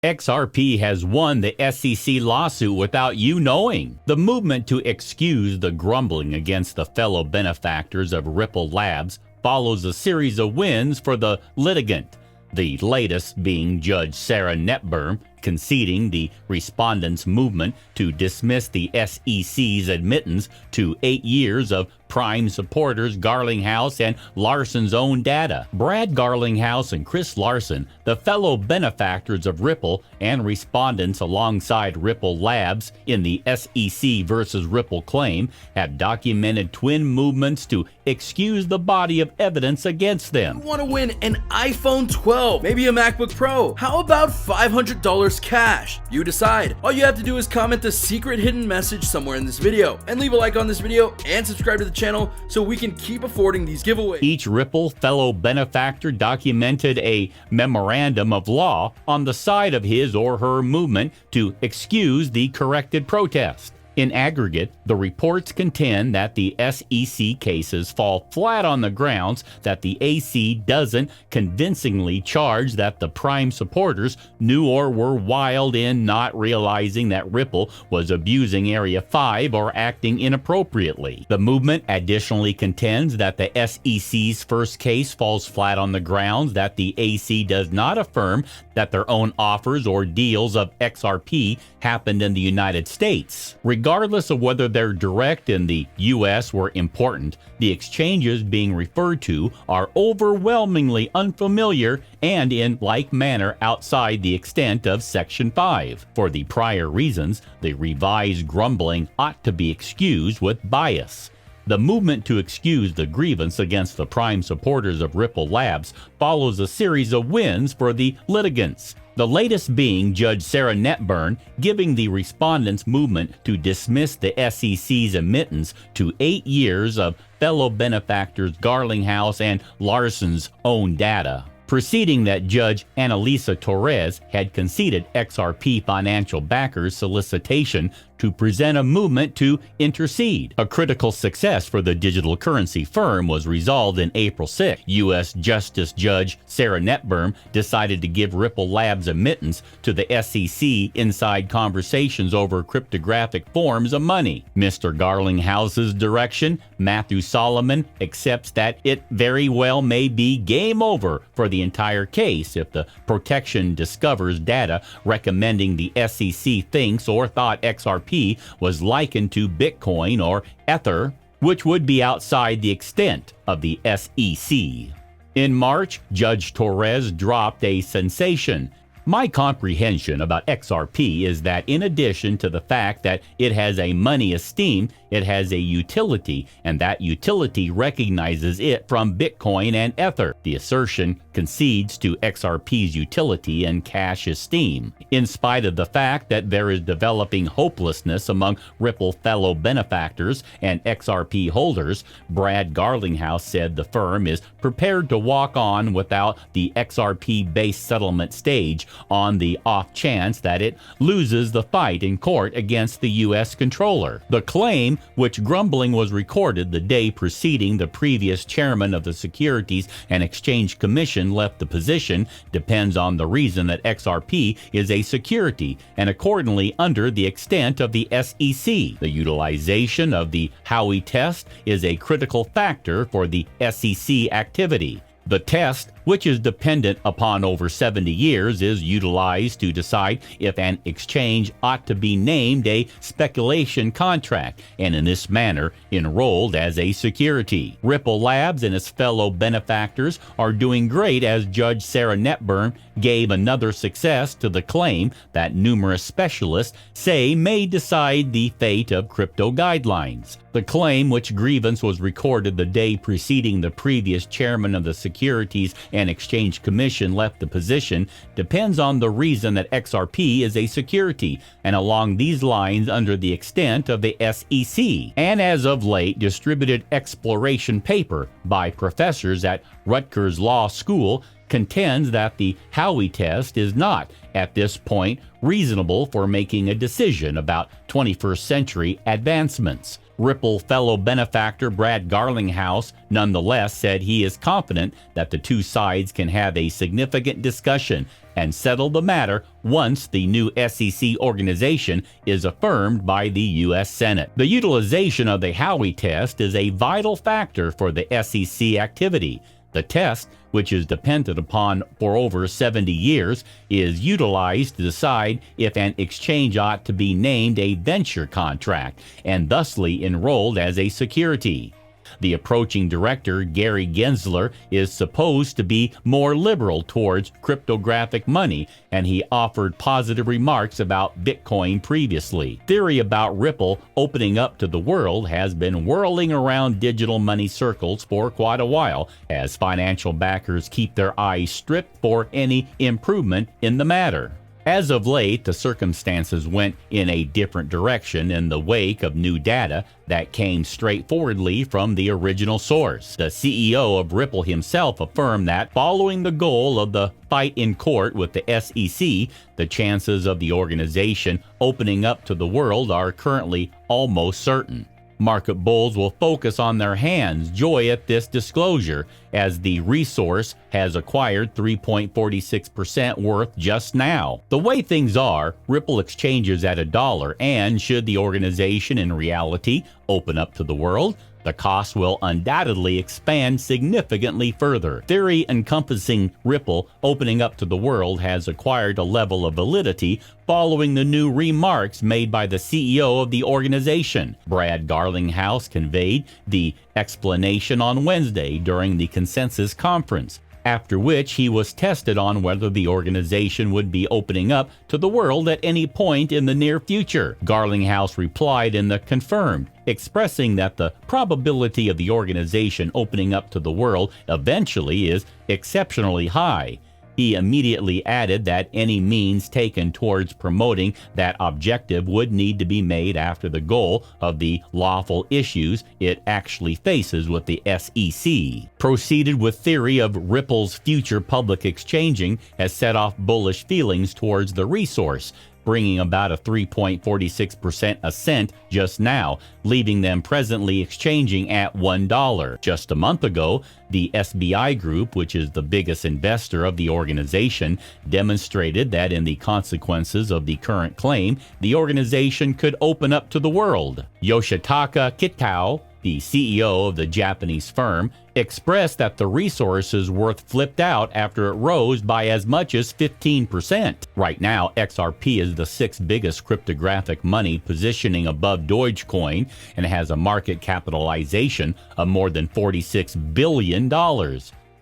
XRP has won the SEC lawsuit without you knowing. The movement to excuse the grumbling against the fellow benefactors of Ripple Labs follows a series of wins for the litigant, the latest being Judge Sarah Netburn conceding the respondents' movement to dismiss the SEC's admittance to 8 years of prime supporters Garlinghouse and Larsen's own data. Brad Garlinghouse and Chris Larsen, the fellow benefactors of Ripple and respondents alongside Ripple Labs in the SEC versus Ripple claim, have documented twin movements to excuse the body of evidence against them. You want to win an iPhone 12, maybe a MacBook Pro. How about $500 cash? You decide. All you have to do is comment the secret hidden message somewhere in this video and leave a like on this video and subscribe to the channel so we can keep affording these giveaways. Each Ripple fellow benefactor documented a memorandum of law on the side of his or her movement to excuse the corrected protest. In aggregate, the reports contend that the SEC cases fall flat on the grounds that the AC doesn't convincingly charge that the prime supporters knew or were wild in not realizing that Ripple was abusing Area 5 or acting inappropriately. The movement additionally contends that the SEC's first case falls flat on the grounds that the AC does not affirm that their own offers or deals of XRP happened in the United States. Regardless of whether they're direct in the U.S. were important, the exchanges being referred to are overwhelmingly unfamiliar and in like manner outside the extent of Section 5. For the prior reasons, the revised grumbling ought to be excused with bias. The movement to excuse the grievance against the prime supporters of Ripple Labs follows a series of wins for the litigants. The latest being Judge Sarah Netburn giving the respondents' movement to dismiss the SEC's admittance to 8 years of fellow benefactors Garlinghouse and Larsen's own data. Preceding that, Judge Annalisa Torres had conceded XRP financial backers' solicitation to present a movement to intercede. A critical success for the digital currency firm was resolved in April 6. U.S. Justice Judge Sarah Netburn decided to give Ripple Labs admittance to the SEC inside conversations over cryptographic forms of money. Mr. Garlinghouse's direction, Matthew Solomon accepts that it very well may be game over for the entire case if the protection discovers data recommending the SEC thinks or thought XRP was likened to Bitcoin or Ether, which would be outside the extent of the SEC. In March, Judge Torres dropped a sensation. My comprehension about XRP is that in addition to the fact that it has a money esteem, it has a utility, and that utility recognizes it from Bitcoin and Ether. The assertion concedes to XRP's utility and cash esteem. In spite of the fact that there is developing hopelessness among Ripple fellow benefactors and XRP holders, Brad Garlinghouse said the firm is prepared to walk on without the XRP-based settlement stage on the off chance that it loses the fight in court against the U.S. controller. The claim, which grumbling was recorded the day preceding the previous chairman of the Securities and Exchange Commission left the position, depends on the reason that XRP is a security and accordingly under the extent of the SEC. The utilization of the Howey test is a critical factor for the SEC activity. The test, which is dependent upon over 70 years, is utilized to decide if an exchange ought to be named a speculation contract and in this manner enrolled as a security. Ripple Labs and its fellow benefactors are doing great as Judge Sarah Netburn gave another success to the claim that numerous specialists say may decide the fate of crypto guidelines. The claim, which grievance was recorded the day preceding the previous chairman of the Securities and Exchange Commission left the position, depends on the reason that XRP is a security and along these lines under the extent of the SEC. And as of late, distributed exploration paper by professors at Rutgers Law School contends that the Howey test is not, at this point, reasonable for making a decision about 21st century advancements. Ripple fellow benefactor Brad Garlinghouse nonetheless said he is confident that the two sides can have a significant discussion and settle the matter once the new SEC organization is affirmed by the U.S. Senate. The utilization of the Howey test is a vital factor for the SEC activity. The test, which is depended upon for over 70 years, is utilized to decide if an exchange ought to be named a venture contract and thusly enrolled as a security. The approaching director, Gary Gensler, is supposed to be more liberal towards cryptographic money, and he offered positive remarks about Bitcoin previously. Theory about Ripple opening up to the world has been whirling around digital money circles for quite a while, as financial backers keep their eyes stripped for any improvement in the matter. As of late, the circumstances went in a different direction in the wake of new data that came straightforwardly from the original source. The CEO of Ripple himself affirmed that following the goal of the fight in court with the SEC, the chances of the organization opening up to the world are currently almost certain. Market bulls will focus on their hands' joy at this disclosure, as the resource has acquired 3.46% worth just now. The way things are, Ripple exchanges at $1, and should the organization in reality open up to the world, the cost will undoubtedly expand significantly further. Theory encompassing Ripple opening up to the world has acquired a level of validity following the new remarks made by the CEO of the organization. Brad Garlinghouse conveyed the explanation on Wednesday during the consensus conference, after which he was tested on whether the organization would be opening up to the world at any point in the near future. Garlinghouse replied in the confirmed, expressing that the probability of the organization opening up to the world eventually is exceptionally high. He immediately added that any means taken towards promoting that objective would need to be made after the goal of the lawful issues it actually faces with the SEC. Proceeded with theory of Ripple's future public exchanging has set off bullish feelings towards the resource, bringing about a 3.46% ascent just now, leaving them presently exchanging at $1. Just a month ago, the SBI Group, which is the biggest investor of the organization, demonstrated that in the consequences of the current claim, the organization could open up to the world. Yoshitaka Kitao, the CEO of the Japanese firm, expressed that the resource is worth flipped out after it rose by as much as 15%. Right now, XRP is the sixth biggest cryptographic money, positioning above Dogecoin, and has a market capitalization of more than $46 billion.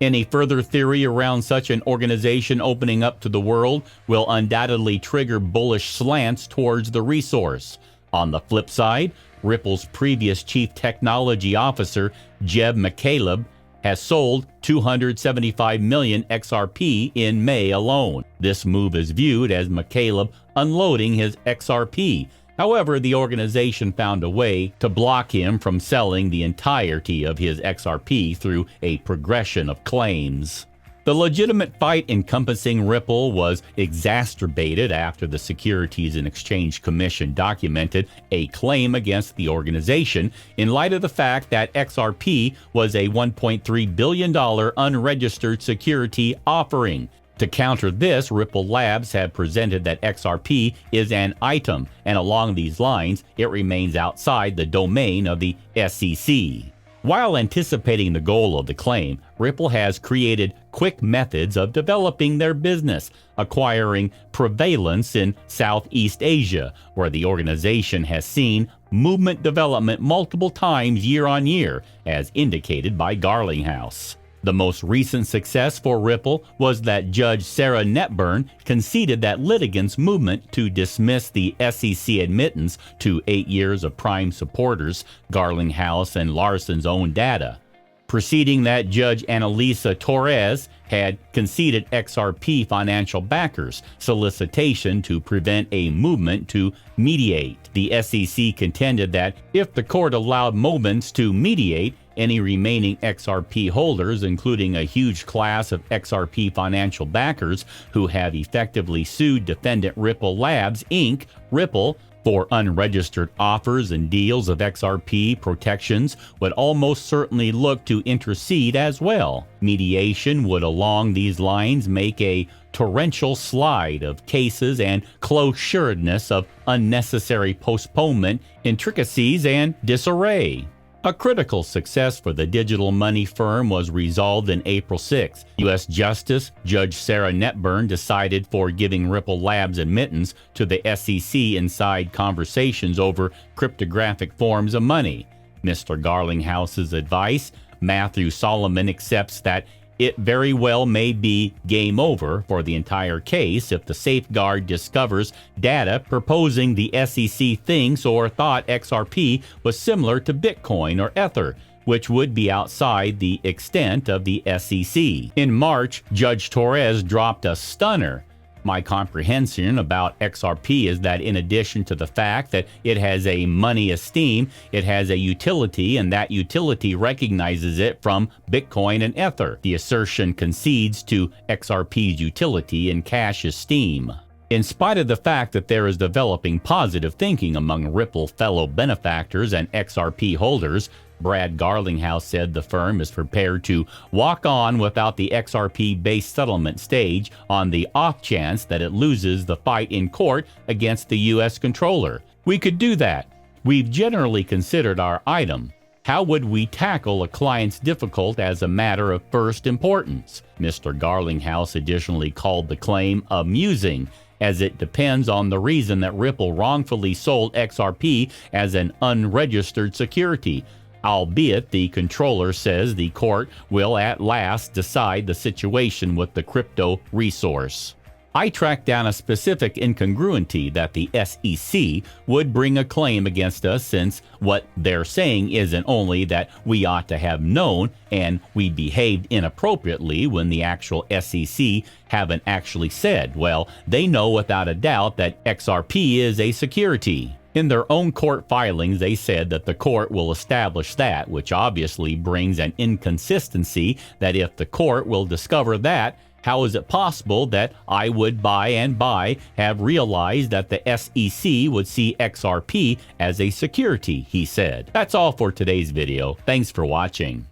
Any further theory around such an organization opening up to the world will undoubtedly trigger bullish slants towards the resource. On the flip side, Ripple's previous chief technology officer, Jeb McCaleb, has sold 275 million XRP in May alone. This move is viewed as McCaleb unloading his XRP. However, the organization found a way to block him from selling the entirety of his XRP through a progression of claims. The legitimate fight encompassing Ripple was exacerbated after the Securities and Exchange Commission documented a claim against the organization in light of the fact that XRP was a $1.3 billion unregistered security offering. To counter this, Ripple Labs have presented that XRP is an item, and along these lines, it remains outside the domain of the SEC. While anticipating the goal of the claim, Ripple has created quick methods of developing their business, acquiring prevalence in Southeast Asia, where the organization has seen movement development multiple times year on year, as indicated by Garlinghouse. The most recent success for Ripple was that Judge Sarah Netburn conceded that litigants' movement to dismiss the SEC admittance to 8 years of prime supporters, Garlinghouse and Larsen's own data. Preceding that, Judge Annalisa Torres had conceded XRP financial backers solicitation to prevent a movement to mediate. The SEC contended that if the court allowed movements to mediate, any remaining XRP holders, including a huge class of XRP financial backers who have effectively sued defendant Ripple Labs, Inc., Ripple, for unregistered offers and deals of XRP protections, would almost certainly look to intercede as well. Mediation would along these lines make a torrential slide of cases and close-suredness of unnecessary postponement, intricacies, and disarray. A critical success for the digital money firm was resolved in April 6. U.S. Justice Judge Sarah Netburn decided for giving Ripple Labs admittance to the SEC inside conversations over cryptographic forms of money. Mr. Garlinghouse's advice, Matthew Solomon accepts that it very well may be game over for the entire case if the safeguard discovers data proposing the SEC thinks or thought XRP was similar to Bitcoin or Ether, which would be outside the extent of the SEC. In March, Judge Torres dropped a stunner. My comprehension about XRP is that in addition to the fact that it has a money esteem, it has a utility, and that utility recognizes it from Bitcoin and Ether. The assertion concedes to XRP's utility and cash esteem. In spite of the fact that there is developing positive thinking among Ripple fellow benefactors and XRP holders, Brad Garlinghouse said the firm is prepared to walk on without the XRP-based settlement stage on the off chance that it loses the fight in court against the U.S. controller. We could do that. We've generally considered our item. How would we tackle a client's difficult as a matter of first importance? Mr. Garlinghouse additionally called the claim amusing, as it depends on the reason that Ripple wrongfully sold XRP as an unregistered security, albeit the controller says the court will at last decide the situation with the crypto resource. I tracked down a specific incongruity that the SEC would bring a claim against us, since what they're saying isn't only that we ought to have known and we behaved inappropriately when the actual SEC haven't actually said, well, they know without a doubt that XRP is a security. In their own court filings, they said that the court will establish that, which obviously brings an inconsistency that if the court will discover that, how is it possible that I would have realized that the SEC would see XRP as a security, he said. That's all for today's video. Thanks for watching.